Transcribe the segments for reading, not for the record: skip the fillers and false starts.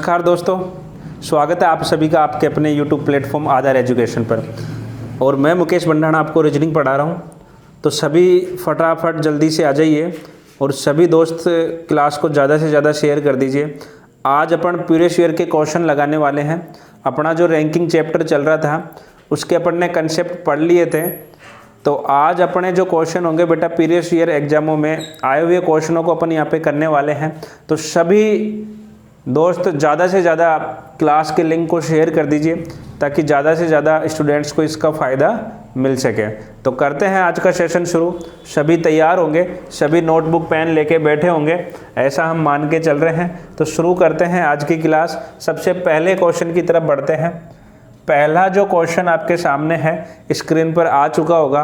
नमस्कार दोस्तों, स्वागत है आप सभी का आपके अपने YouTube प्लेटफॉर्म आधार एजुकेशन पर। और मैं मुकेश भंडाणा आपको रीजनिंग पढ़ा रहा हूँ। तो सभी फटाफट जल्दी से आ जाइए और सभी दोस्त क्लास को ज़्यादा से ज़्यादा शेयर कर दीजिए। आज अपन प्रीवियस ईयर के क्वेश्चन लगाने वाले हैं। अपना जो रैंकिंग चैप्टर चल रहा था उसके अपन ने कंसेप्ट पढ़ लिए थे। तो आज अपने जो क्वेश्चन होंगे बेटा प्रीवियस ईयर एग्जामों में आए हुए क्वेश्चनों को अपन यहाँ पे करने वाले हैं। तो सभी दोस्त ज़्यादा से ज़्यादा क्लास के लिंक को शेयर कर दीजिए ताकि ज़्यादा से ज़्यादा स्टूडेंट्स को इसका फ़ायदा मिल सके। तो करते हैं आज का सेशन शुरू। सभी तैयार होंगे, सभी नोटबुक पेन लेके बैठे होंगे, ऐसा हम मान के चल रहे हैं। तो शुरू करते हैं आज की क्लास। सबसे पहले क्वेश्चन की तरफ बढ़ते हैं। पहला जो क्वेश्चन आपके सामने है स्क्रीन पर आ चुका होगा।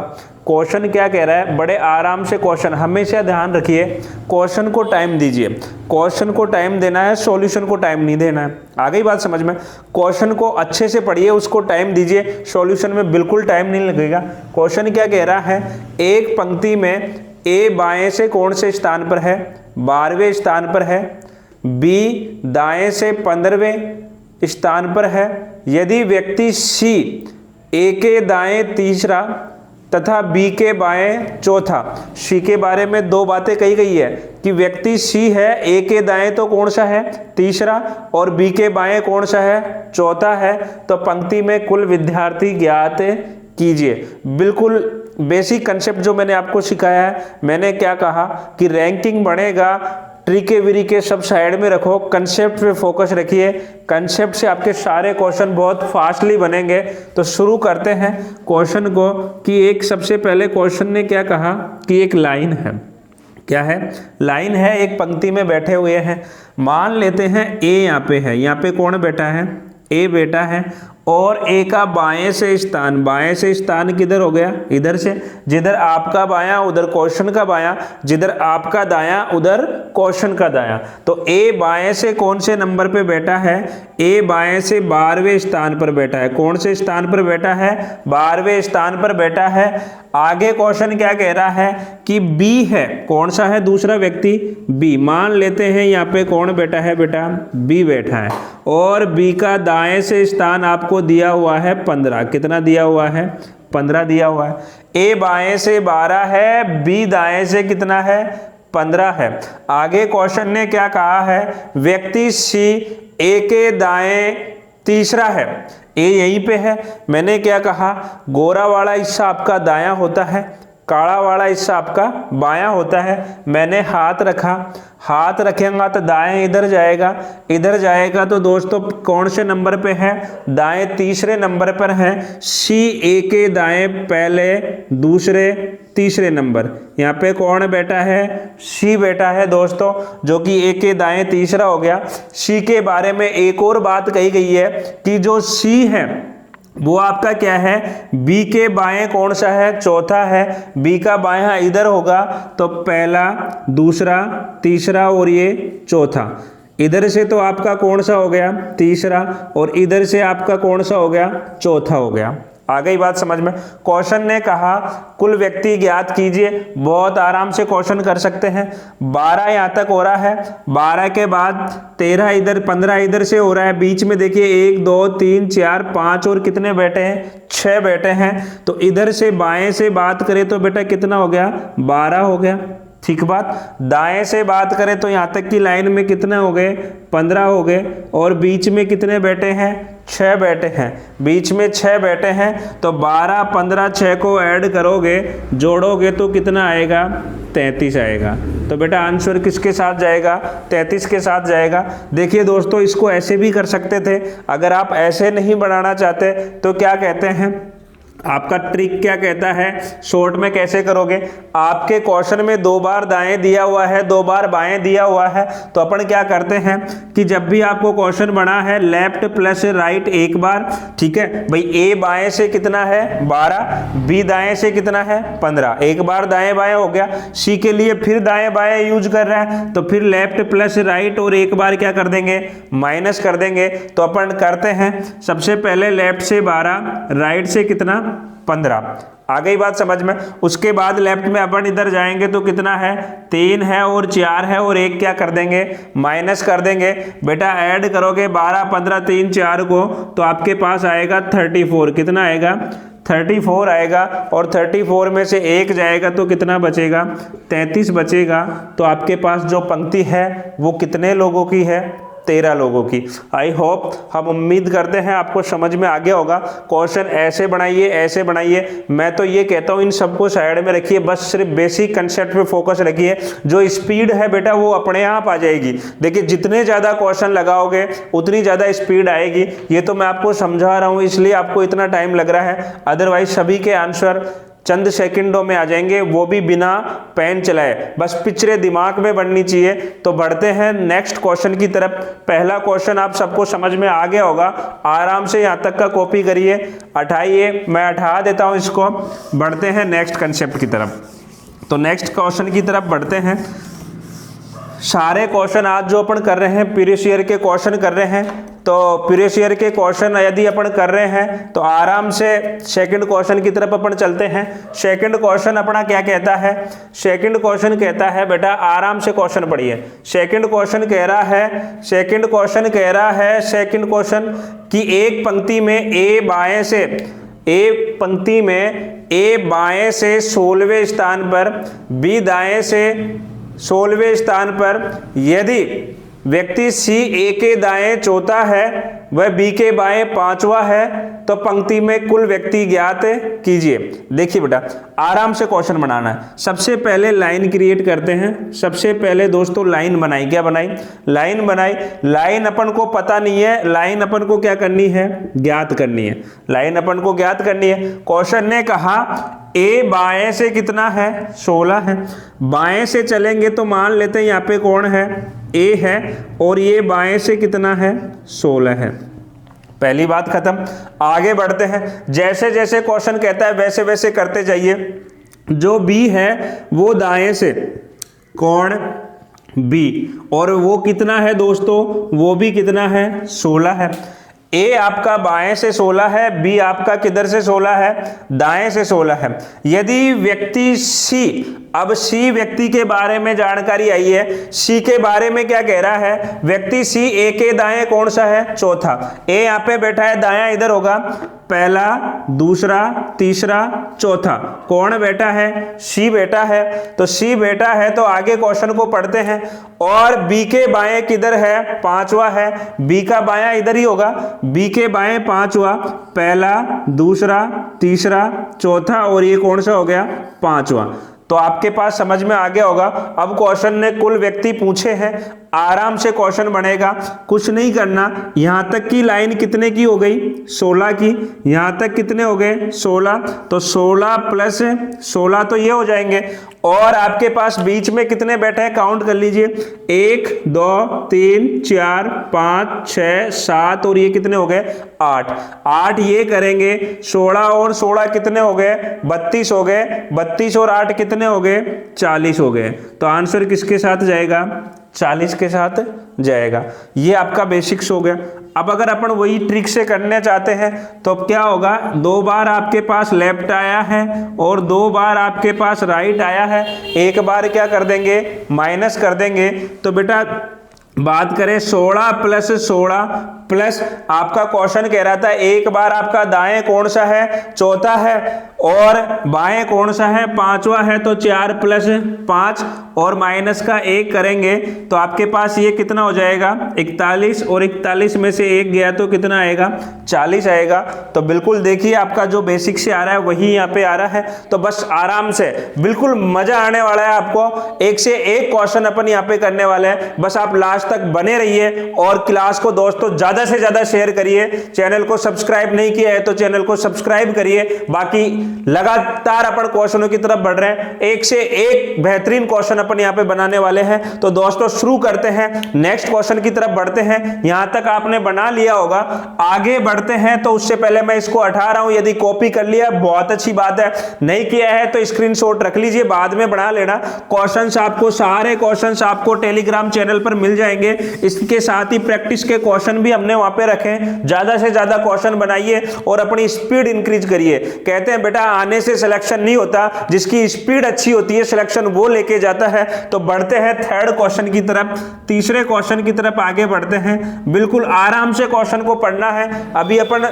क्वेश्चन क्या कह रहा है, बड़े आराम से क्वेश्चन, हमेशा ध्यान रखिए क्वेश्चन को टाइम दीजिए। क्वेश्चन को टाइम देना है, सॉल्यूशन को टाइम नहीं देना है। आ गई बात समझ में? क्वेश्चन को अच्छे से पढ़िए, उसको टाइम दीजिए, सॉल्यूशन में बिल्कुल टाइम नहीं लगेगा। क्वेश्चन क्या कह रहा है, एक पंक्ति में ए बाएं से कौन से स्थान पर है? 12वें स्थान पर है। बी दाएं से 15वें स्थान पर है। यदि व्यक्ति सी ए के दाएं तीसरा तथा बी के बाएं चौथा, सी के बारे में दो बातें कही गई है कि व्यक्ति सी है, ए के दाएं तो कौन सा है? तीसरा, और बी के बाएं कौन सा है? चौथा है। तो पंक्ति में कुल विद्यार्थी ज्ञात कीजिए। बिल्कुल बेसिक कंसेप्ट जो मैंने आपको सिखाया है। मैंने क्या कहा कि रैंकिंग बढ़ेगा, ट्रिके विरिके सब साइड में रखो, कंसेप्ट पे फोकस रखिए। कंसेप्ट से आपके सारे क्वेश्चन बहुत फास्टली बनेंगे। तो शुरू करते हैं क्वेश्चन को कि एक सबसे पहले क्वेश्चन ने क्या कहा कि एक लाइन है। क्या है? लाइन है, एक पंक्ति में बैठे हुए हैं। मान लेते हैं ए यहाँ पे है, यहाँ पे कौन बैठा है? ए बैठा है। और ए का बाएं से स्थान, बाएं से स्थान किधर हो गया? इधर से। जिधर आपका बायां उधर क्वेश्चन का बायां, जिधर आपका दायां उधर क्वेश्चन का दायां। तो ए बाएं से कौन से नंबर पे बैठा है? ए बाएं से 12वें स्थान पर बैठा है। कौन से स्थान पर बैठा है? 12वें स्थान पर बैठा है। आगे क्वेश्चन क्या कह रहा है कि बी है, कौन सा है दूसरा व्यक्ति? बी। मान लेते हैं यहाँ पे कौन बैठा है बेटा? बी बैठा है। और बी का दाएं से स्थान आपको दिया हुआ है 15। कितना दिया हुआ है? 15 दिया हुआ है। ए बाएं से 12 है, बी दाएं से कितना है? 15 है। आगे क्वेश्चन ने क्या कहा है? व्यक्ति सी ए के दाएं तीसरा है। ए यहीं पे है। मैंने क्या कहा? गोरा वाला हिस्सा आपका दायां होता है, काला वाला हिस्सा आपका बायां होता है। मैंने हाथ रखा, हाथ रखेंगे तो दाएं इधर जाएगा, इधर जाएगा तो दोस्तों कौन से नंबर पे है? दाएं तीसरे नंबर पर है। सी ए के दाएं पहले, दूसरे, तीसरे नंबर। यहाँ पे कौन बैठा है? सी बैठा है दोस्तों, जो कि ए के दाएं तीसरा हो गया। सी के बारे में एक और बात कही गई है कि जो सी है वो आपका क्या है? बी के बाएं कौन सा है? चौथा है। बी का बायां इधर होगा तो पहला, दूसरा, तीसरा और ये चौथा। इधर से तो आपका कौन सा हो गया? तीसरा। और इधर से आपका कौन सा हो गया? चौथा हो गया। आ गई बात समझ में? क्वेश्चन ने कहा कुल व्यक्ति ज्ञात कीजिए। बहुत आराम से क्वेश्चन कर सकते हैं। 12 यहाँ तक हो रहा है, 12 के बाद 13 इधर, 15 इधर से हो रहा है। बीच में देखिए 1 2 3 4 5 और कितने बैठे हैं? 6 बैठे हैं। तो इधर से बाएं से बात करें तो बेटा कितना हो गया? 12 हो गया। ठीक बात। दाएं से बात करें तो यहाँ तक की लाइन में कितने हो गए? 15 हो गए। और बीच में कितने बैठे हैं? 6 बैठे हैं। बीच में 6 बैठे हैं। तो 12 15 6 को ऐड करोगे, जोड़ोगे तो कितना आएगा? 33 आएगा। तो बेटा आंसर किसके साथ जाएगा? 33 के साथ जाएगा। देखिए दोस्तों, इसको ऐसे भी कर सकते थे। अगर आप ऐसे नहीं बनाना चाहते तो क्या कहते हैं, आपका ट्रिक क्या कहता है, शॉर्ट में कैसे करोगे? आपके क्वेश्चन में 2 बार दाएं दिया हुआ है, 2 बार बाएं दिया हुआ है। तो अपन क्या करते हैं कि जब भी आपको क्वेश्चन बना है लेफ्ट प्लस राइट एक बार, ठीक है भाई। ए बाएं से कितना है? 12। बी दाएं से कितना है? 15। एक बार दाएं बाएं हो गया। सी के लिए फिर दाएं बाएं यूज कर रहा है तो फिर लेफ्ट प्लस राइट और एक बार क्या कर देंगे? माइनस कर देंगे। तो अपन करते हैं सबसे पहले लेफ्ट से 12, राइट से कितना? 15। आ गई बात समझ में। उसके बाद लेफ्ट में अपन इधर जाएंगे तो कितना है, 3 है और 4 है और 1 क्या कर देंगे, माइनस कर देंगे। बेटा ऐड करोगे 12, 15, 3, 4 को तो आपके पास आएगा 34। कितना आएगा, 34 आएगा। और 34 में से 1 जाएगा तो कितना बचेगा, 33 बचेगा। तो आपके पास जो पंक्ति है वो कितने लोगों की है, 13 लोगों की। आई होप, हम उम्मीद करते हैं आपको समझ में आ गया होगा। क्वेश्चन ऐसे बनाइए, ऐसे बनाइए। मैं तो ये कहता हूँ इन सबको साइड में रखिए, बस सिर्फ बेसिक कंसेप्ट पे फोकस रखिए। जो स्पीड है बेटा वो अपने आप आ जाएगी। देखिए जितने ज़्यादा क्वेश्चन लगाओगे उतनी ज़्यादा स्पीड आएगी। ये तो मैं आपको समझा रहा हूँ इसलिए आपको इतना टाइम लग रहा है, अदरवाइज सभी के आंसर चंद सेकंडों में आ जाएंगे, वो भी बिना पेन चलाए। बस पिक्चरें दिमाग में बननी चाहिए। तो बढ़ते हैं नेक्स्ट क्वेश्चन की तरफ। पहला क्वेश्चन आप सबको समझ में आ गया होगा, आराम से यहाँ तक का कॉपी करिए, हटाइए, मैं हटा देता हूँ इसको। बढ़ते हैं नेक्स्ट कंसेप्ट की तरफ। तो नेक्स्ट क्वेश्चन की तरफ बढ़ते हैं। सारे क्वेश्चन आज जो अपन कर रहे हैं प्रीवियस ईयर के क्वेश्चन कर रहे हैं। तो प्रीवियस ईयर के क्वेश्चन यदि अपन कर रहे हैं तो आराम से सेकंड क्वेश्चन की तरफ अपन चलते हैं। सेकंड क्वेश्चन अपना क्या कहता है, सेकंड क्वेश्चन कहता है बेटा, आराम से क्वेश्चन पढ़िए। सेकंड क्वेश्चन कह रहा है, सेकंड क्वेश्चन कह रहा है, सेकंड क्वेश्चन कि एक पंक्ति में ए बाएं से, ए पंक्ति में ए बाएं से 16वें स्थान पर, बी दाएं से 16वें स्थान पर, यदि व्यक्ति सी ए के दाएं चौथा है वह बी के बाएं पांचवा है तो पंक्ति में कुल व्यक्ति ज्ञात कीजिए। देखिए बेटा आराम से क्वेश्चन बनाना है। सबसे पहले लाइन क्रिएट करते हैं। सबसे पहले दोस्तों लाइन बनाई, क्या बनाई, लाइन बनाई। लाइन अपन को पता नहीं है, लाइन अपन को क्या करनी है, ज्ञात करनी है। लाइन अपन को ज्ञात करनी है। क्वेश्चन ने कहा ए बाएं से कितना है, 16 है। बाएं से चलेंगे तो मान लेते हैं यहाँ पे कौन है, ए है, और ये बाएं से कितना है, 16 है। पहली बात खत्म। आगे बढ़ते हैं। जैसे जैसे क्वेश्चन कहता है वैसे वैसे करते जाइए। जो बी है वो दाएं से, कौन, बी, और वो कितना है दोस्तों, वो भी कितना है, 16 है। ए आपका बाएं से 16 है, बी आपका किधर से 16 है, दाएं से 16 है। यदि व्यक्ति सी, अब सी व्यक्ति के बारे में जानकारी आई है। सी के बारे में क्या कह रहा है, व्यक्ति सी ए के दाएं कौन सा है, चौथा। ए यहाँ पे बैठा है, दायां इधर होगा, पहला, दूसरा, तीसरा, चौथा। कौन बैठा है, सी बैठा है। तो सी बैठा है तो आगे क्वेश्चन को पढ़ते हैं। और बी के बाएं किधर है, पांचवा है। बी का बायां इधर ही होगा, बी के बाएं पांचवा, पहला, दूसरा, तीसरा, चौथा, और ये कौन सा हो गया, पांचवा। तो आपके पास समझ में आ गया होगा। अब क्वेश्चन ने कुल व्यक्ति पूछे हैं, आराम से क्वेश्चन बनेगा, कुछ नहीं करना। यहां तक की लाइन कितने की हो गई, 16 की। यहां तक कितने हो गए, 16। तो 16 प्लस 16 तो ये हो जाएंगे। और आपके पास बीच में कितने बैठे हैं, काउंट कर लीजिए, 1, 2, 3, 4, 5, 6, 7, और ये कितने हो गए, 8। 8 ये करेंगे, 16 और 16 कितने हो गए, 32 हो गए। 32 और 8 कितने हो गए, 40 हो गए। तो आंसर किसके साथ जाएगा, 40 के साथ जाएगा। ये आपका बेसिक्स हो गया। अब अगर अपन वही ट्रिक से करने चाहते हैं तो अब क्या होगा, 2 बार आपके पास लेफ्ट आया है और 2 बार आपके पास राइट आया है। एक बार क्या कर देंगे, माइनस कर देंगे। तो बेटा बात करें 16 प्लस 16 प्लस, आपका क्वेश्चन कह रहा था एक बार आपका दाएं कौन सा है, चौथा है, और बाएं कौन सा है, पांचवा है। तो 4 प्लस 5 और माइनस का 1 करेंगे तो आपके पास ये कितना हो जाएगा, 41, और 41 में से 1 गया तो कितना आएगा, 40 आएगा। तो बिल्कुल देखिए आपका जो बेसिक से आ रहा है वही यहाँ पे आ रहा है। तो बस आराम से, बिल्कुल मजा आने वाला है आपको। एक से एक क्वेश्चन अपन यहाँ पे करने वाले हैं। बस आप लास्ट तक बने रहिए और क्लास को दोस्तों ज्यादा से ज्यादा शेयर करिए। चैनल को सब्सक्राइब नहीं किया है तो चैनल को सब्सक्राइब करिए। बाकी लगातार अपन क्वेश्चनों की तरफ बढ़ रहे हैं, एक से एक बेहतरीन क्वेश्चन अपन यहाँ पे बनाने वाले हैं। तो दोस्तों शुरू करते हैं, नेक्स्ट क्वेश्चन की तरफ बढ़ते हैं। यहां तक आपने बना लिया होगा, आगे बढ़ते हैं। तो उससे पहले मैं इसको हटा रहा हूं। यदि कॉपी कर लिया बहुत अच्छी बात है, नहीं किया है तो स्क्रीनशॉट रख लीजिए, बाद में बना लेना। क्वेश्चंस आपको, सारे क्वेश्चंस आपको टेलीग्राम चैनल पर मिल जाएंगे। इसके साथ ही प्रैक्टिस के क्वेश्चन भी हमने अपने वहां पे रखें, ज्यादा से ज्यादा क्वेश्चन बनाइए और अपनी स्पीड इंक्रीज करिए। कहते हैं बेटा आने से सिलेक्शन नहीं होता, जिसकी स्पीड अच्छी होती है सिलेक्शन वो लेके जाता है। तो बढ़ते हैं थर्ड क्वेश्चन की तरफ, तीसरे क्वेश्चन की तरफ आगे बढ़ते हैं। बिल्कुल आराम से क्वेश्चन को पढ़ना है। अभी अपन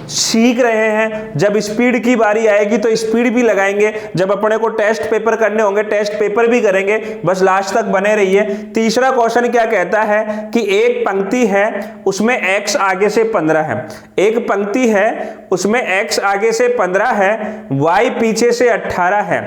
सीख रहे हैं, जब स्पीड की बारी आएगी तो स्पीड भी लगाएंगे, जब अपने को टेस्ट पेपर करने होंगे टेस्ट पेपर भी करेंगे। बस लास्ट तक बने रहिए। तीसरा क्वेश्चन क्या कहता है कि एक पंक्ति है उसमें x आगे से 15 है, एक पंक्ति है उसमें x आगे से 15 है, y पीछे से 18 है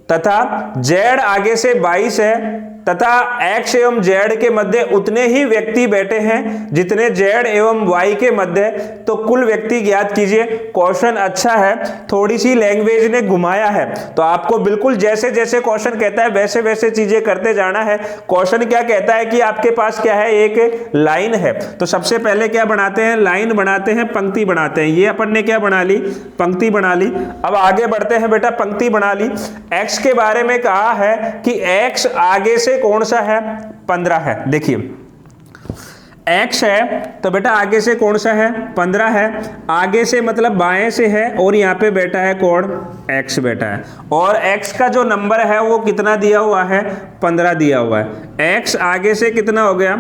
तथा z आगे से 22 है तथा x एवं z के मध्य उतने ही व्यक्ति बैठे हैं जितने z एवं y के मध्य, तो कुल व्यक्ति ज्ञात कीजिए। क्वेश्चन अच्छा है, थोड़ी सी लैंग्वेज ने घुमाया है, तो आपको बिल्कुल जैसे जैसे क्वेश्चन कहता है वैसे वैसे चीजें करते जाना है। क्वेश्चन क्या कहता है कि आपके पास क्या है, एक लाइन है, तो सबसे पहले क्या बनाते हैं, लाइन बनाते हैं, पंक्ति बनाते हैं। ये अपन ने क्या बना ली, पंक्ति बना ली। अब आगे बढ़ते हैं बेटा, पंक्ति बना ली। x के बारे में कहा है कि x आगे से कौन सा है, 15 है। देखिए x है तो बेटा आगे से कौन सा है, 15 है। आगे से मतलब बाएं से है और यहाँ पे बैठा है कौन, x बैठा है। और x का जो नंबर है वो कितना दिया हुआ है, 15 दिया हुआ है। x आगे से कितना हो गया,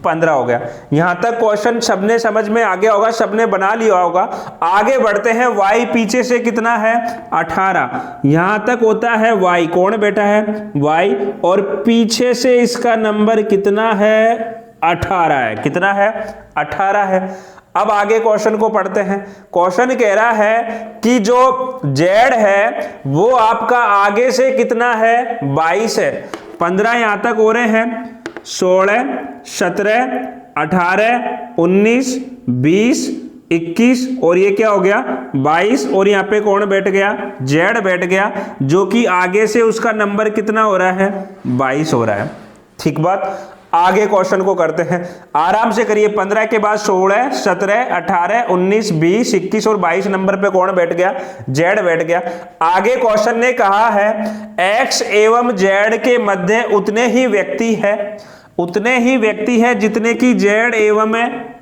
15 हो गया। यहां तक क्वेश्चन सबने समझ में आ गया होगा, सबने बना लिया होगा। आगे बढ़ते हैं, y पीछे से कितना है, 18। यहां तक होता है y, कौन बैठा है, y, और पीछे से इसका नंबर कितना है, 18 है। कितना है, 18 है। अब आगे क्वेश्चन को पढ़ते हैं। क्वेश्चन कह रहा है कि जो z है वो आपका आगे से कितना है, 22 है। 15 यहां तक हो रहे हैं, 16, 17, 18, 19, 20, 21 और ये क्या हो गया, 22। और यहाँ पे कौन बैठ गया, z बैठ गया, जो कि आगे से उसका नंबर कितना हो रहा है, 22 हो रहा है। ठीक बात। आगे क्वेश्चन को करते हैं, आराम से करिए। 15 के बाद 16, 17, 18, 19, 20, 21 और 22 नंबर पे कौन बैठ गया, z बैठ गया। आगे क्वेश्चन ने कहा है x एवं z के मध्य उतने ही व्यक्ति है, उतने ही व्यक्ति है जितने की z एवं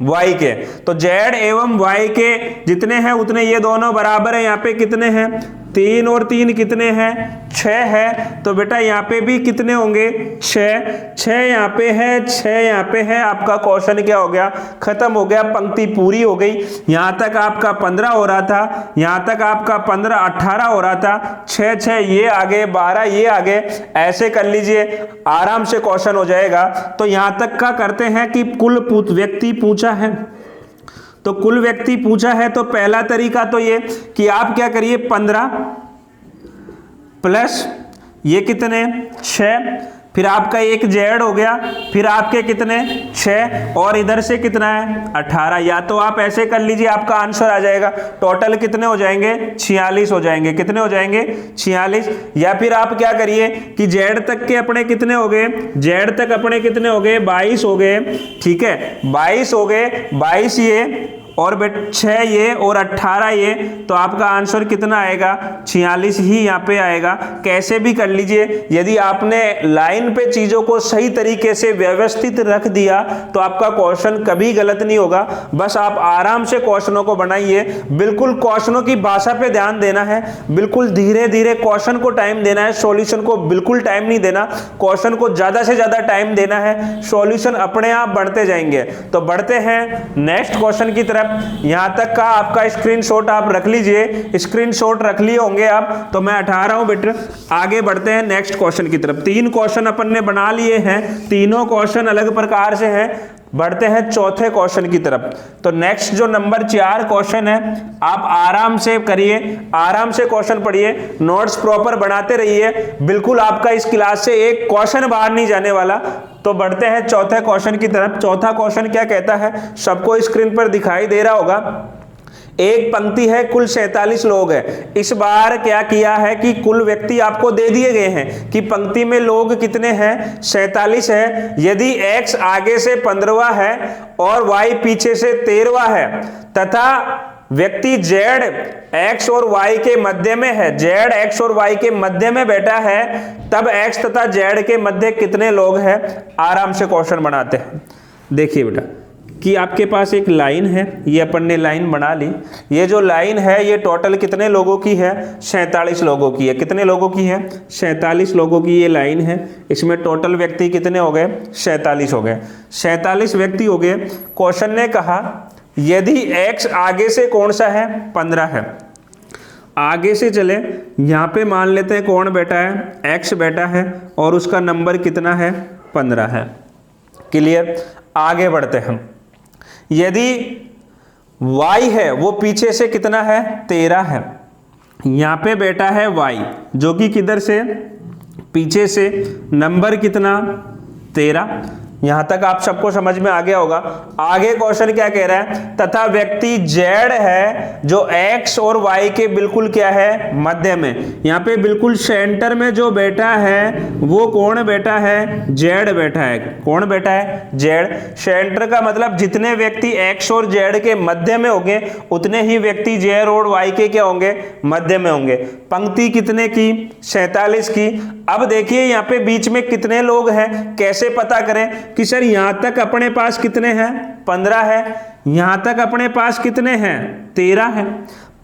y के। तो z एवं y के जितने हैं उतने ये दोनों बराबर है। यहाँ पे कितने हैं, 3 और 3 कितने हैं, 6 है। तो बेटा यहाँ पे भी कितने होंगे, 6 यहाँ पे है, 6 यहाँ पे है। आपका क्वेश्चन क्या हो गया, खत्म हो गया, पंक्ति पूरी हो गई। यहाँ तक आपका 15 हो रहा था, यहाँ तक आपका 15, 18 हो रहा था, 6 ये आगे, 12 ये आगे, ऐसे कर लीजिए, आराम से क्वेश्चन हो जाएगा। तो यहाँ तक का करते हैं कि कुल व्यक्ति पूछा है, तो कुल व्यक्ति पूछा है। तो पहला तरीका तो ये कि आप क्या करिए, 15 प्लस ये कितने, 6, फिर आपका एक z हो गया, फिर आपके कितने, 6, और इधर से कितना है, 18। या तो आप ऐसे कर लीजिए, आपका आंसर आ जाएगा। टोटल कितने हो जाएंगे, 46 हो जाएंगे। कितने हो जाएंगे, 46। या फिर आप क्या करिए कि z तक के अपने कितने हो गए, z तक अपने कितने हो गए, 22 हो गए। ठीक है, 22 हो गए, 22 ये और 6 ये और 18 ये, तो आपका आंसर कितना आएगा, 46 ही यहाँ पे आएगा। कैसे भी कर लीजिए, यदि आपने लाइन पे चीजों को सही तरीके से व्यवस्थित रख दिया तो आपका क्वेश्चन कभी गलत नहीं होगा। बस आप आराम से क्वेश्चनों को बनाइए, बिल्कुल क्वेश्चनों की भाषा पे ध्यान देना है, बिल्कुल धीरे धीरे क्वेश्चन को टाइम देना है, सॉल्यूशन को बिल्कुल टाइम नहीं देना, क्वेश्चन को ज्यादा से ज्यादा टाइम देना है, सॉल्यूशन अपने आप बढ़ते जाएंगे। तो बढ़ते हैं नेक्स्ट क्वेश्चन की तरफ। यहां तक का आपका स्क्रीनशॉट आप रख लीजिए, स्क्रीनशॉट रख लिए होंगे आप, तो मैं 18 हूं बेटा। आगे बढ़ते हैं नेक्स्ट क्वेश्चन की तरफ। 3 क्वेश्चन अपन ने बना लिए हैं, तीनों क्वेश्चन अलग प्रकार से हैं। बढ़ते हैं चौथे क्वेश्चन की तरफ। तो नेक्स्ट जो नंबर 4 क्वेश्चन है, आप आराम से करिए, आराम से क्वेश्चन पढ़िए, नोट्स प्रॉपर बनाते रहिए, बिल्कुल आपका इस क्लास से एक क्वेश्चन बाहर नहीं जाने वाला। तो बढ़ते हैं चौथे क्वेश्चन की तरफ। चौथा क्वेश्चन क्या कहता है, सबको स्क्रीन पर दिखाई दे रहा होगा। एक पंक्ति है, कुल 47 लोग हैं। इस बार क्या किया है कि कुल व्यक्ति आपको दे दिए गए हैं कि पंक्ति में लोग कितने हैं, 47 है। यदि x आगे से 15वां है और y पीछे से 13वां है तथा व्यक्ति z x और y के मध्य में है, z x और y के मध्य में बैठा है, तब x तथा z के मध्य कितने लोग हैं। आराम से क्वेश्चन बनाते हैं। देखिए बेटा, कि आपके पास एक लाइन है, ये अपन ने लाइन बना ली। ये जो लाइन है ये टोटल कितने लोगों की है? 47 लोगों की है। कितने लोगों की है? 47 लोगों की ये लाइन है। इसमें टोटल व्यक्ति कितने हो गए? 47 हो गए। 47 व्यक्ति हो गए। क्वेश्चन ने कहा यदि x आगे से कौन सा है? 15 है। आगे से चले, यहाँ पे मान लेते हैं कौन बैठा है? x बैठा है और उसका नंबर कितना है? 15 है। क्लियर? आगे बढ़ते हैं। यदि y है वो पीछे से कितना है? 13 है। यहाँ पे बैठा है y जो कि किधर से? पीछे से। नंबर कितना? 13। यहां तक आप सबको समझ में आ गया होगा। आगे क्वेश्चन क्या कह रहा है? तथा व्यक्ति z है जो x और y के बिल्कुल क्या है? मध्य में। यहाँ पे बिल्कुल सेंटर में जो बैठा है वो कौन बैठा है? z बैठा है। कौन बैठा है? z। सेंटर का मतलब जितने व्यक्ति x और z के मध्य में होंगे उतने ही व्यक्ति z और y के क्या होंगे? मध्य में होंगे। पंक्ति कितने की? 47 की। अब देखिए यहाँ पे बीच में कितने लोग हैं, कैसे पता करें कि सर यहां तक अपने पास कितने हैं? 15 है। यहां तक अपने पास कितने हैं? 13 है।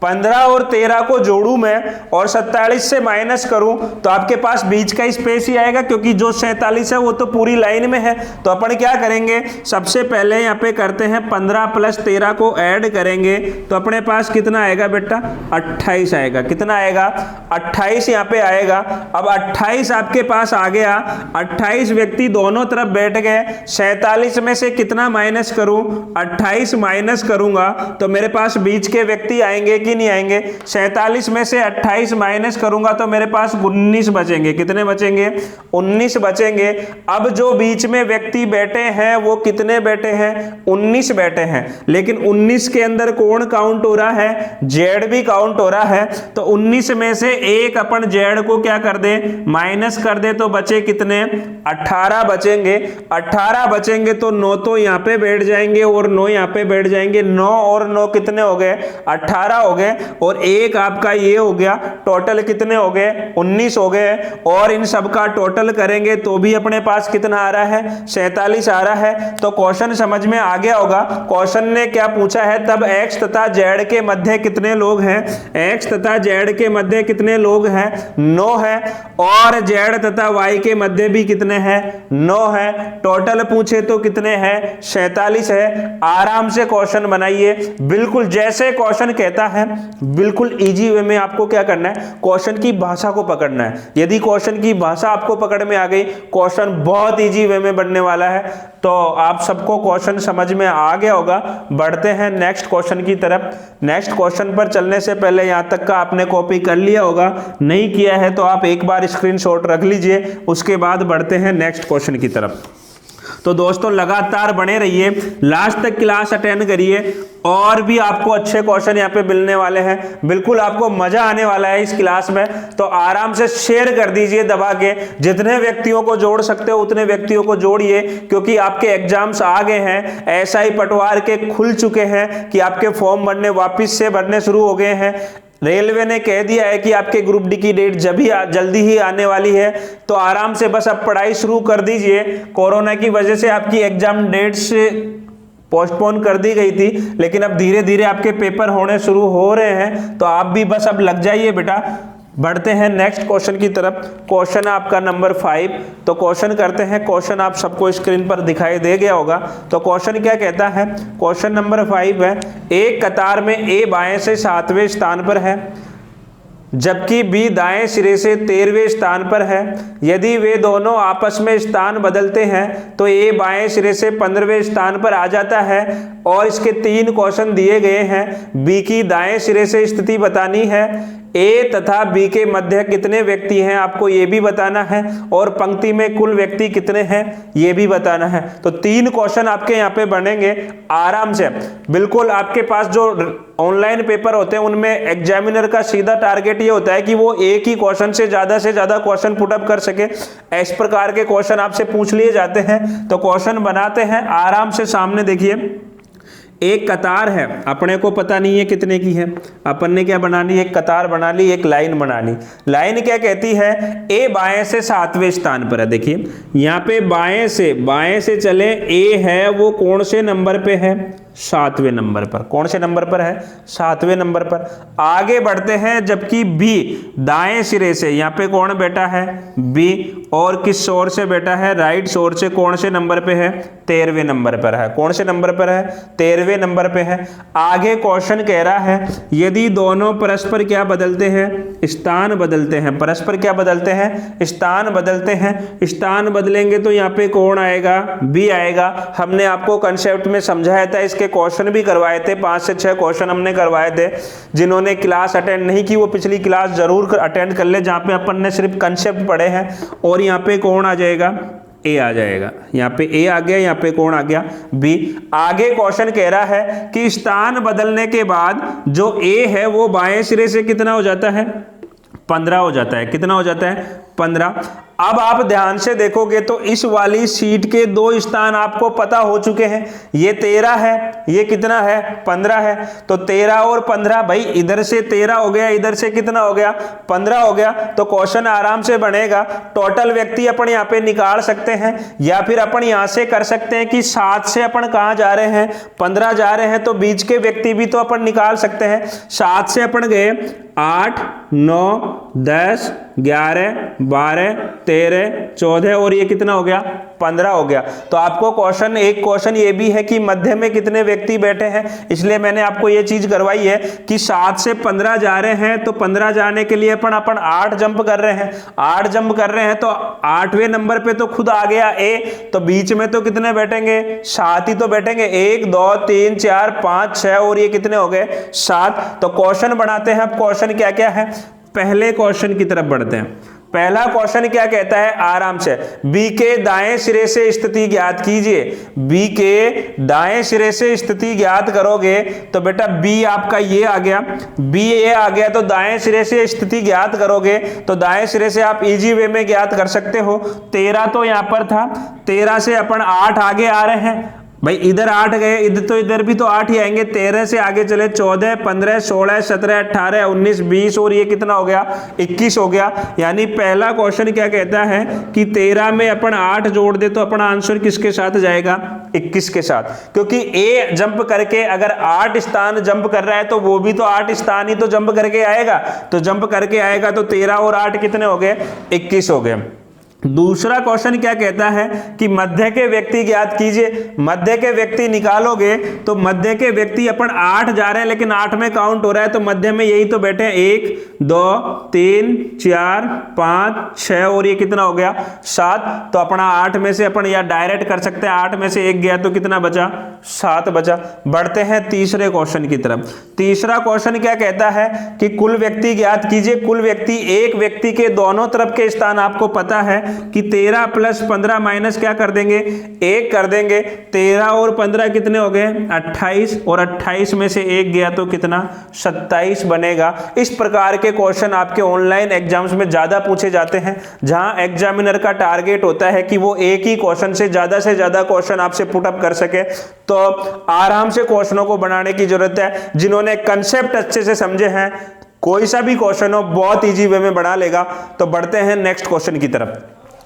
15 और 13 को जोड़ूं मैं और 47 से माइनस करूं तो आपके पास बीच का स्पेस ही आएगा, क्योंकि जो 47 है वो तो पूरी लाइन में है। तो अपन क्या करेंगे? सबसे पहले यहाँ पे करते हैं 15 प्लस 13 को ऐड करेंगे तो अपने पास कितना आएगा बेटा? 28 आएगा। कितना आएगा? 28 यहाँ पे आएगा। अब 28 आपके पास आ गया। 28 व्यक्ति दोनों तरफ बैठ गए। 47 में से कितना माइनस करूं? 28 माइनस करूंगा तो मेरे पास बीच के व्यक्ति आएंगे कि नहीं आएंगे? 47 में से 28 माइनस करूंगा तो मेरे पास 19 बचेंगे। कितने बचेंगे? 19 बचेंगे। अब जो बीच में व्यक्ति बैठे हैं वो कितने बैठे हैं? 19 बैठे हैं। लेकिन 19 के अंदर कौन काउंट हो रहा है? जेड भी काउंट हो रहा है। तो 19 में से एक अपन जेड को क्या कर दे? माइनस कर दे तो बचे कितने? 18 बचेंगे। 18 बचेंगे तो 9 तो यहाँ पे बैठ जाएंगे और 9 यहाँ पे बैठ जाएंगे। 9 और 9 कितने हो गए? 18 हो गए। और एक आपका ये हो गया। टोटल कितने हो गए? 19 हो गए। और इन सब का टोटल करेंगे तो भी अपने पास कितना आ रहा है? 47 आ रहा है। तो क्वेश्चन समझ में आ गया होगा। क्वेश्चन ने क्या पूछा है? तब x तथा z के मध्य कितने लोग हैं? x तथा z के मध्य कितने लोग हैं? 9 है। और z तथा y के मध्य भी कितने हैं? 9 है। टोटल पूछे तो कितने हैं? 47 है। आराम से क्वेश्चन बनाइए। बिल्कुल जैसे क्वेश्चन कहता है बिल्कुल इजी वे में आपको क्या करना है? क्वेश्चन की भाषा को पकड़ना है। यदि क्वेश्चन की भाषा आपको पकड़ में आ गई, क्वेश्चन बहुत इजी वे में बनने वाला है। तो आप सबको क्वेश्चन समझ में आ गया होगा। बढ़ते हैं नेक्स्ट क्वेश्चन की तरफ। नेक्स्ट क्वेश्चन पर चलने से पहले यहां तक का आपने कॉपी कर लिया होगा, नहीं किया है तो आप एक बार स्क्रीनशॉट रख लीजिए। उसके बाद बढ़ते हैं नेक्स्ट क्वेश्चन की तरफ। तो दोस्तों लगातार बने रहिए, लास्ट तक क्लास अटेंड करिए और भी आपको अच्छे क्वेश्चन यहाँ पे मिलने वाले हैं। बिल्कुल आपको मजा आने वाला है इस क्लास में। तो आराम से शेयर कर दीजिए दबा के। जितने व्यक्तियों को जोड़ सकते हो उतने व्यक्तियों को जोड़िए, क्योंकि आपके एग्जाम्स आ गए हैं। एसआई पटवार के खुल चुके हैं कि आपके फॉर्म भरने वापिस से भरने शुरू हो गए हैं। रेलवे ने कह दिया है कि आपके ग्रुप डी की डेट जल्दी ही आने वाली है। तो आराम से बस अब पढ़ाई शुरू कर दीजिए। कोरोना की वजह से आपकी एग्जाम डेट्स पोस्टपोन कर दी गई थी, लेकिन अब धीरे धीरे आपके पेपर होने शुरू हो रहे हैं। तो आप भी बस अब लग जाइए बेटा। बढ़ते हैं नेक्स्ट क्वेश्चन की तरफ। क्वेश्चन आपका नंबर 5। तो क्वेश्चन करते हैं। क्वेश्चन आप सबको स्क्रीन पर दिखाई दे गया होगा। तो क्वेश्चन क्या कहता है? क्वेश्चन नंबर 5 है, एक कतार में ए बाएं से 7वें स्थान पर है जबकि बी दाएं सिरे से 13वें स्थान पर है। यदि वे दोनों आपस में स्थान बदलते हैं तो ए बाएं सिरे से 15वें स्थान पर आ जाता है। और इसके 3 क्वेश्चन दिए गए हैं। बी की दाएं सिरे से स्थिति बतानी है। ए तथा बी के मध्य कितने व्यक्ति हैं आपको ये भी बताना है। और पंक्ति में कुल व्यक्ति कितने हैं ये भी बताना है। तो 3 क्वेश्चन आपके यहाँ पे बनेंगे आराम से। बिल्कुल आपके पास जो ऑनलाइन पेपर होते हैं उनमें एग्जामिनर का सीधा टारगेट ये होता है कि वो एक ही क्वेश्चन से ज्यादा क्वेश्चन पुटअप कर सके। इस प्रकार के क्वेश्चन आपसे पूछ लिए जाते हैं। तो क्वेश्चन बनाते हैं आराम से। सामने देखिए, एक कतार है, अपने को पता नहीं है कितने की है, अपन ने क्या बना ली, एक कतार बना ली, एक लाइन बना ली। लाइन क्या कहती है, ए बाएं से 7वें स्थान पर है। देखिए यहाँ पे बाएं से चले, ए है वो कौन से नंबर पे है, 7वें नंबर पर। कौन से नंबर पर है, 7वें नंबर पर। आगे बढ़ते हैं, जबकि बी दाएं सिरे से, यहाँ पे कौन बैठा है, बी, और किस ओर से बैठा है, राइट ओर से, कौन से नंबर पे है, 13वें नंबर पर है। कौन से नंबर पर है, 13वें नंबर पे है। आगे क्वेश्चन कह रहा है यदि दोनों परस्पर क्या बदलते हैं, स्थान बदलते हैं। परस्पर क्या बदलते हैं, स्थान बदलते हैं। स्थान बदलेंगे तो यहाँ पे कौन आएगा, बी आएगा। हमने आपको कंसेप्ट में समझाया था, इसके क्वेश्चन भी करवाए थे, 5 से 6 क्वेश्चन हमने करवाए थे। जिन्होंने क्लास अटेंड नहीं की वो पिछली क्लास जरूर अटेंड कर ले, जहाँ पे अपन ने सिर्फ कंसेप्ट पढ़े हैं। और यहाँ पे कौन आ जाएगा, ए आ जाएगा। यहाँ पे ए आ गया, यहाँ पे कौन आ गया, बी। आगे क्वेश्चन कह रहा है कि स्थान बदलने के बाद जो ए है वो बाएं सिरे से कितना हो जाता है, 15 हो जाता है। कितना हो जाता है, 15। अब आप ध्यान से देखोगे तो इस वाली सीट के 2 स्थान आपको पता हो चुके हैं। ये 13 है, ये कितना है, 15 है। तो 13 और 15, भाई इधर से 13 हो गया, इधर से कितना हो गया, 15 हो गया। तो क्वेश्चन आराम से बनेगा। टोटल व्यक्ति अपन यहाँ पे निकाल सकते हैं, या फिर अपन यहाँ से कर सकते हैं कि 7 से अपन कहाँ जा रहे हैं, 15 जा रहे हैं, तो बीच के व्यक्ति भी तो अपन निकाल सकते हैं। 7 से अपन गए 8, 9, 10, 11, 12, 13, 14, और ये कितना हो गया, 15 हो गया। तो आपको क्वेश्चन, एक क्वेश्चन ये भी है कि मध्य में कितने व्यक्ति बैठे हैं, इसलिए मैंने आपको ये चीज करवाई है कि 7 से 15 जा रहे हैं, तो 15 जाने के लिए अपन 8 जंप कर रहे हैं। 8 जंप कर रहे हैं तो 8वें नंबर पे तो खुद आ गया ए, तो बीच में तो कितने बैठेंगे, 7 ही तो बैठेंगे। 1, 2, 3, 4, 5, 6, और ये कितने हो गए, 7। तो क्वेश्चन बनाते हैं। अब क्वेश्चन क्या क्या है, पहले क्वेश्चन की तरफ बढ़ते हैं। पहला क्वेश्चन क्या कहता है, आराम से, बी के दाएं सिरे से स्थिति ज्ञात कीजिए। बी के दाएं सिरे से स्थिति ज्ञात करोगे तो बेटा बी आपका ये आ गया, बी ये आ गया। तो दाएं सिरे से स्थिति ज्ञात करोगे तो दाएं सिरे से आप इजी वे में ज्ञात कर सकते हो। 13 तो यहां पर था, 13 से अपन 8 आगे आ रहे हैं। भाई इधर 8 गए, इधर भी तो 8 ही आएंगे। 13 से आगे चले 14, 15, 16, 17, 18, 19, 20, और ये कितना हो गया, 21 हो गया। यानी पहला क्वेश्चन क्या कहता है कि 13 में अपन 8 जोड़ दे तो अपना आंसर किसके साथ जाएगा, 21 के साथ। क्योंकि ए जंप करके अगर 8 स्थान जंप कर रहा है तो वो भी तो 8 स्थान ही तो जंप करके आएगा। तो जंप करके आएगा तो 13 और 8 कितने हो गए, 21 हो गए। दूसरा क्वेश्चन क्या कहता है कि मध्य के व्यक्ति ज्ञात कीजिए। मध्य के व्यक्ति निकालोगे तो मध्य के व्यक्ति अपन 8 जा रहे हैं, लेकिन 8 में काउंट हो रहा है तो मध्य में यही तो बैठे हैं, 1, 2, 3, 4, 5, 6, और ये कितना हो गया, 7। तो अपना 8 में से अपन या डायरेक्ट कर सकते हैं, 8 में से 1 गया तो कितना बचा, 7 बचा। बढ़ते हैं तीसरे क्वेश्चन की तरफ। तीसरा क्वेश्चन क्या कहता है कि कुल व्यक्ति ज्ञात कीजिए। कुल व्यक्ति, एक व्यक्ति के दोनों तरफ के स्थान आपको पता है कि 13 + 15 माइनस क्या कर देंगे, 1 कर देंगे। 13 और 15 कितने हो गए, 28, और 28 में से 1 गया तो कितना, 27 बनेगा। इस प्रकार के क्वेश्चन आपके ऑनलाइन एग्जाम्स में ज्यादा पूछे जाते हैं, जहां एग्जामिनर का टारगेट होता है कि वो एक ही क्वेश्चन से ज्यादा क्वेश्चन आपसे पुट अप कर सके। तो आराम से क्वेश्चनों को बनाने की जरूरत है। जिन्होंने कंसेप्ट अच्छे से समझे हैं, कोई सा भी क्वेश्चन हो बहुत इजी वे में बना लेगा। तो बढ़ते हैं नेक्स्ट क्वेश्चन की तरफ।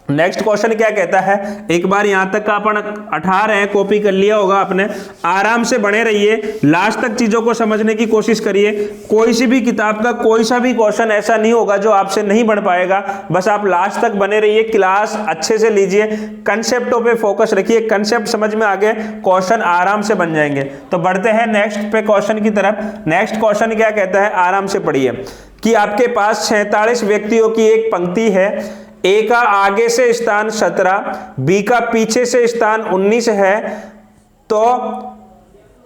नेक्स्ट क्वेश्चन क्या कहता है, एक बार यहां तक का अपन 18 है, कॉपी कर लिया होगा आपने। आराम से बने रहिए, लास्ट तक चीजों को समझने की कोशिश करिए। कोई सी भी किताब का कोई सा भी क्वेश्चन ऐसा नहीं होगा जो आपसे नहीं बन पाएगा। बस आप लास्ट तक बने रहिए, क्लास अच्छे से लीजिए, कंसेप्टों पे फोकस रखिए। कंसेप्ट समझ में आ गए, क्वेश्चन आराम से बन जाएंगे। तो बढ़ते हैं नेक्स्ट पे क्वेश्चन की तरफ। नेक्स्ट क्वेश्चन क्या कहता है, आराम से पढ़िए कि आपके पास 46 व्यक्तियों की एक पंक्ति है। ए का आगे से स्थान 17, बी का पीछे से स्थान 19 है, तो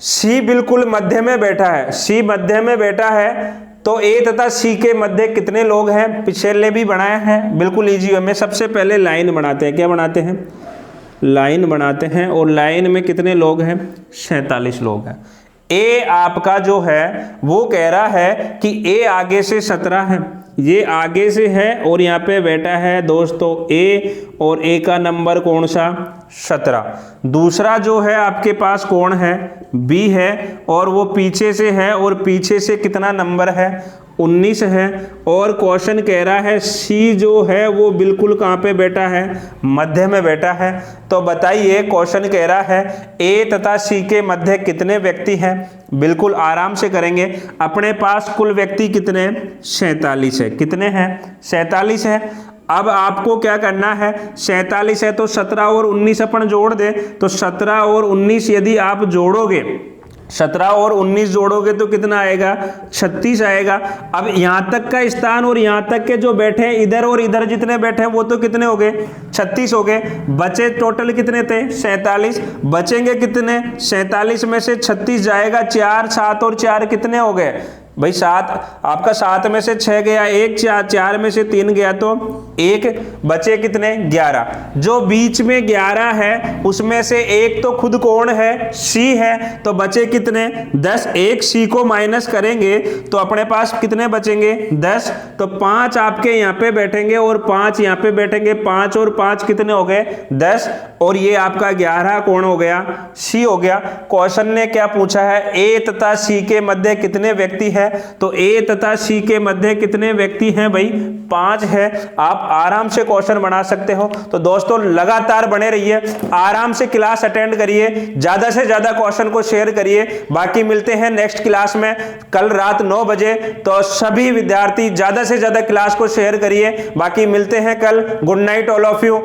सी बिल्कुल मध्य में बैठा है। सी मध्य में बैठा है तो ए तथा सी के मध्य कितने लोग हैं, पिछले भी बनाया है, बिल्कुल इजी वे में। सबसे पहले लाइन बनाते हैं। क्या बनाते हैं, लाइन बनाते हैं। और लाइन में कितने लोग हैं, 47 लोग हैं। ए आपका जो है वो कह रहा है कि ए आगे से 17 है, ये आगे से है और यहाँ पे बैठा है दोस्तों ए, और ए का नंबर कौन सा 17। दूसरा जो है आपके पास कौन है, बी है, और वो पीछे से है, और पीछे से कितना नंबर है 19 है। और क्वेश्चन कह रहा है सी जो है वो बिल्कुल कहाँ पे बैठा है, मध्य में बैठा है। तो बताइए क्वेश्चन कह रहा है ए तथा सी के मध्य कितने व्यक्ति हैं। बिल्कुल आराम से करेंगे। अपने पास कुल व्यक्ति कितने, 47 है। कितने हैं, 47 है। अब आपको क्या करना है, 47 है तो 17 और 19 अपन जोड़ दे, तो 17 और 19 यदि आप जोड़ोगे, 17 और 19 जोड़ोगे तो कितना आएगा, 36 आएगा। अब यहाँ तक का स्थान और यहाँ तक के जो बैठे हैं, इधर और इधर जितने बैठे हैं वो तो कितने हो गए, 36 हो गए। बचे टोटल कितने थे, 47। बचेंगे कितने, 47 में से 36 जाएगा 4, 7 और 4 कितने हो गए भाई 7। आपका 7 में से 6 गया, 1 4 में से 3 गया तो 1, बचे कितने 11। जो बीच में 11 है उसमें से एक तो खुद कौन है, सी है, तो बचे कितने 10। एक सी को माइनस करेंगे तो अपने पास कितने बचेंगे 10। तो 5 आपके यहाँ पे बैठेंगे और 5 यहाँ पे बैठेंगे, 5 और 5 कितने हो गए 10, और ये आपका 11 कौन हो गया, सी हो गया। क्वेश्चन ने क्या पूछा है, ए तथा सी के मध्य कितने व्यक्ति है, तो ए तथा सी के मध्य कितने व्यक्ति हैं भाई, 5 है। आप आराम से क्वेश्चन बना सकते हो। तो दोस्तों लगातार बने रहिए, आराम से क्लास अटेंड करिए, ज्यादा से ज्यादा क्वेश्चन को शेयर करिए। बाकी मिलते हैं नेक्स्ट क्लास में कल रात 9 बजे। तो सभी विद्यार्थी ज्यादा से ज्यादा क्लास को शेयर करिए। बाकी मिलते हैं कल। Good night all of you.